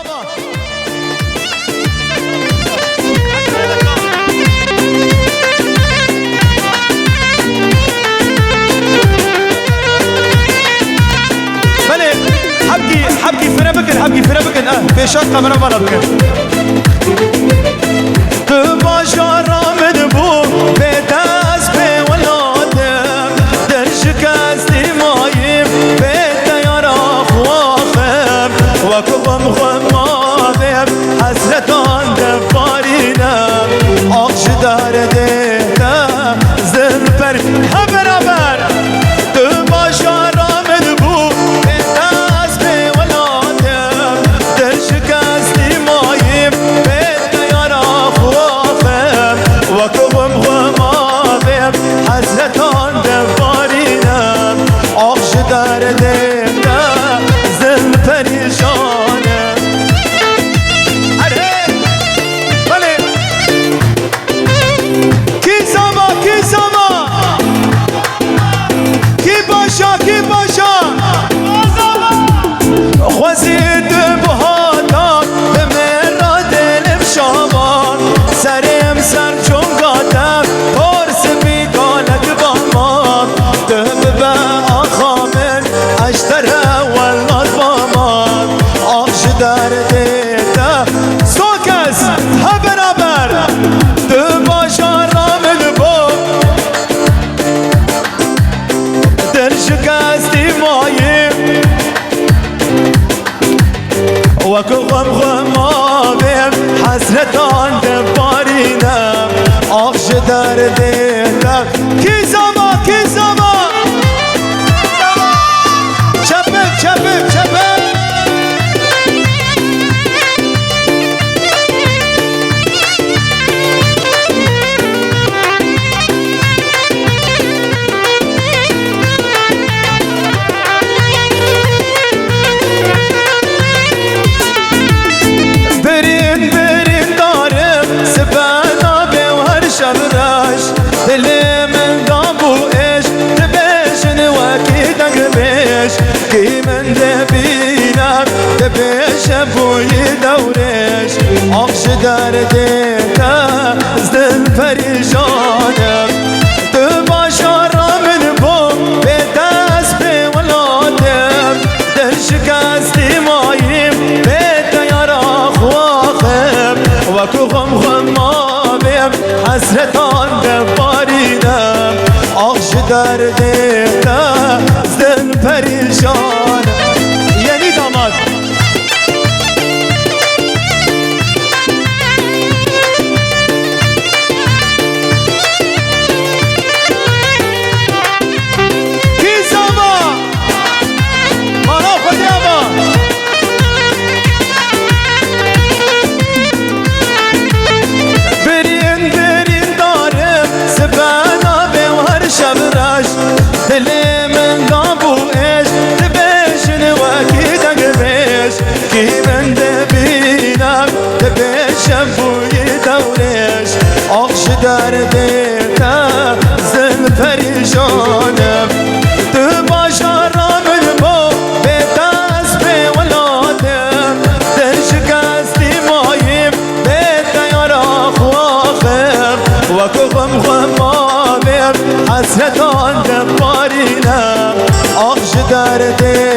بابا بله حبكي فرا بكن في شقة من أمرا بكن تباشا رامد بو بداز بي ولادم در شكستي مايم بيتا يرا خواخم وكبم غمادم حسرتان دفارينم آخش درديتا زنفر برابر تباشا رامد بو بداز بي ولادم در شكستي مايم بيتا يرا خواخم وكبم غمادم حسرتان دفارينم آخش درديتا زنفر شانم کی باشا خوزید بهاتا به مرا دلم شامان سرم سر جنگاتم پرس بیگانت بامان دم به آخامن اشتره ولاد بامان آخش دردیتا سوکس ها برابر دو باشا رامل با در شکستی مایم وکو غم غمادم حسرتان دبارینم آخش دردیتم کی زما چپه برین دارم سبنا به و هر شب راش دل من دابو اش تبشن وکی دنگ بش کی من دبینم تبش بوی دورش آخش دردیتا زدن پریشانم تو باشا رامن بو به دست به ولادم در شکستی مایم به دیارا خواخم وکو غم غمامیم حسرتان دبارینم آخش دردیتا زدن پریشانم یعنی داماد دل من دابو اش تبشن وکی دنگ بش کی من دبینم تبشم بوی دورش آخش دردیتا زن پریشانم تو باشا رامن بو به دست به ولادم در شکستی مایم به دیارا خواخم وکو غم غمامیم حسرتان دبارینم آخش درده